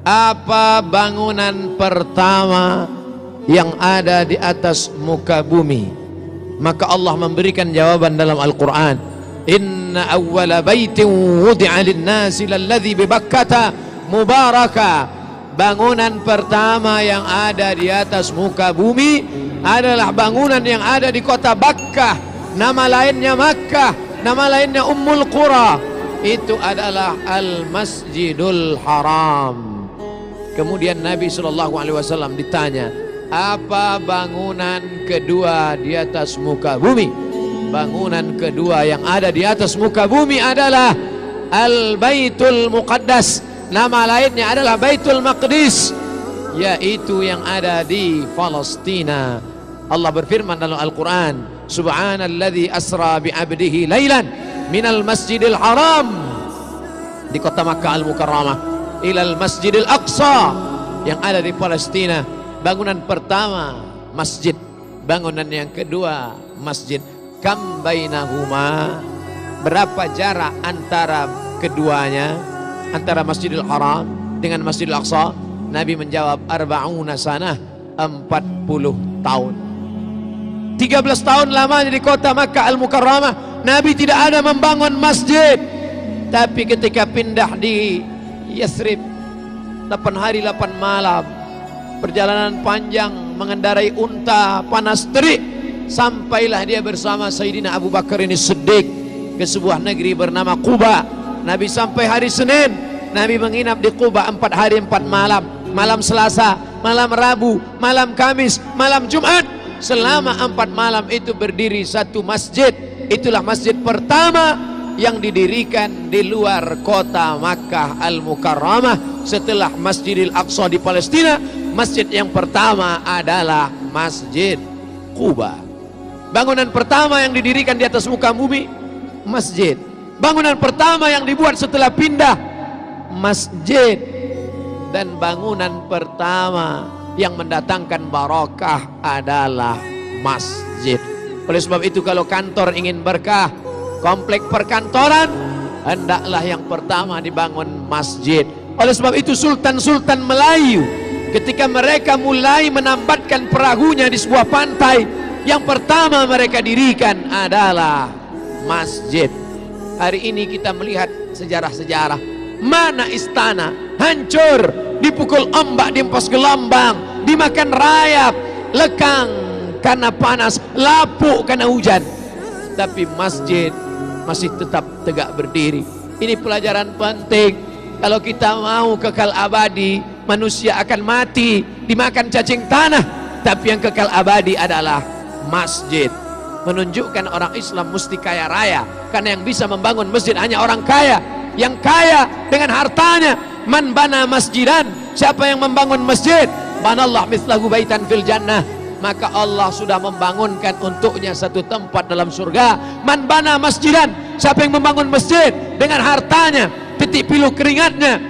apa bangunan pertama yang ada di atas muka bumi? Maka Allah memberikan jawaban dalam Al-Quran, inna awwala baitin wudi'a linnasi lalladzi bibakkata mubaraka. Bangunan pertama yang ada di atas muka bumi adalah bangunan yang ada di kota Bakkah. Nama lainnya Makkah, nama lainnya Ummul Qura. Itu adalah Al-Masjidul Haram. Kemudian Nabi SAW ditanya, apa bangunan kedua di atas muka bumi? Bangunan kedua yang ada di atas muka bumi adalah Al-Baitul Muqaddas. Nama lainnya adalah Baitul Maqdis, yaitu yang ada di Palestina. Allah berfirman dalam Al-Quran, subhanalladzi asra bi'abdihi laylan minal masjidil haram, di kota Makkah Al-Mukarramah, ilal masjidil aqsa, yang ada di Palestina. Bangunan pertama masjid, bangunan yang kedua masjid. Kam bainahuma, berapa jarak antara keduanya, antara Masjidil Haram dengan Masjidil Aqsa? Nabi menjawab, arba'una sanah, 40 tahun. 13 tahun lamanya di kota Makkah Al-Mukarramah, Nabi tidak ada membangun masjid. Tapi ketika pindah di Yathrib, 8 hari 8 malam, perjalanan panjang mengendarai unta, panas terik, sampailah dia bersama Sayyidina Abu Bakar ini Siddiq ke sebuah negeri bernama Quba. Nabi sampai hari Senin, Nabi menginap di Quba 4 hari 4 malam. Malam Selasa, malam Rabu, malam Kamis, malam Jumat. Selama 4 malam itu berdiri satu masjid. Itulah masjid pertama yang didirikan di luar kota Makkah Al-Mukarramah setelah Masjidil Aqsa di Palestina. Masjid yang pertama adalah Masjid Quba. Bangunan pertama yang didirikan di atas muka bumi, masjid. Bangunan pertama yang dibuat setelah pindah, masjid. Dan bangunan pertama yang mendatangkan barakah adalah masjid. Oleh sebab itu kalau kantor ingin berkah, komplek perkantoran, hendaklah yang pertama dibangun masjid. Oleh sebab itu sultan-sultan Melayu ketika mereka mulai menambatkan perahunya di sebuah pantai, yang pertama mereka dirikan adalah masjid. Hari ini kita melihat sejarah-sejarah, mana istana hancur, dipukul ombak, diempas gelombang, dimakan rayap, lekang karena panas, lapuk karena hujan. Tapi masjid masih tetap tegak berdiri. Ini pelajaran penting. Kalau kita mau kekal abadi, manusia akan mati, dimakan cacing tanah. Tapi yang kekal abadi adalah masjid. Menunjukkan orang Islam mesti kaya raya, karena yang bisa membangun masjid hanya orang kaya. Yang kaya dengan hartanya. Man bana masjidan, siapa yang membangun masjid, banallah mithlahu baitan fil jannah, maka Allah sudah membangunkan untuknya satu tempat dalam surga. Man bana masjidan, siapa yang membangun masjid dengan hartanya, titik pilu keringatnya,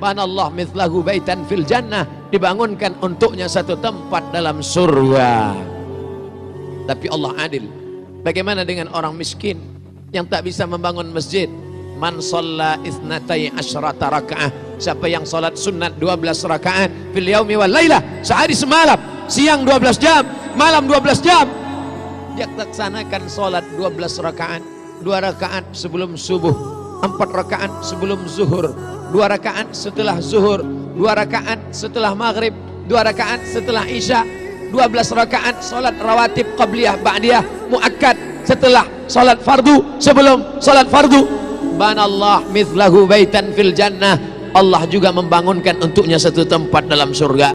banallah mithlahu baitan fil jannah, dibangunkan untuknya satu tempat dalam surga. Tapi Allah adil. Bagaimana dengan orang miskin yang tak bisa membangun masjid? Man shalla itsnatai asyrata rakaah, siapa yang salat sunat 12 rakaat fil yaumi wal lailah, sehari semalam, siang 12 jam, malam 12 jam, dia laksanakan salat 12 rakaat, 2 rakaat sebelum subuh, 4 rakaat sebelum zuhur, 2 rakaat setelah zuhur, 2 rakaat setelah maghrib, 2 rakaat setelah isya, 12 rakaat salat rawatib qabliyah ba'diyah muakkad setelah salat fardu, sebelum salat fardu. Banallah mithlahu baitan fil jannah, Allah juga membangunkan untuknya satu tempat dalam surga.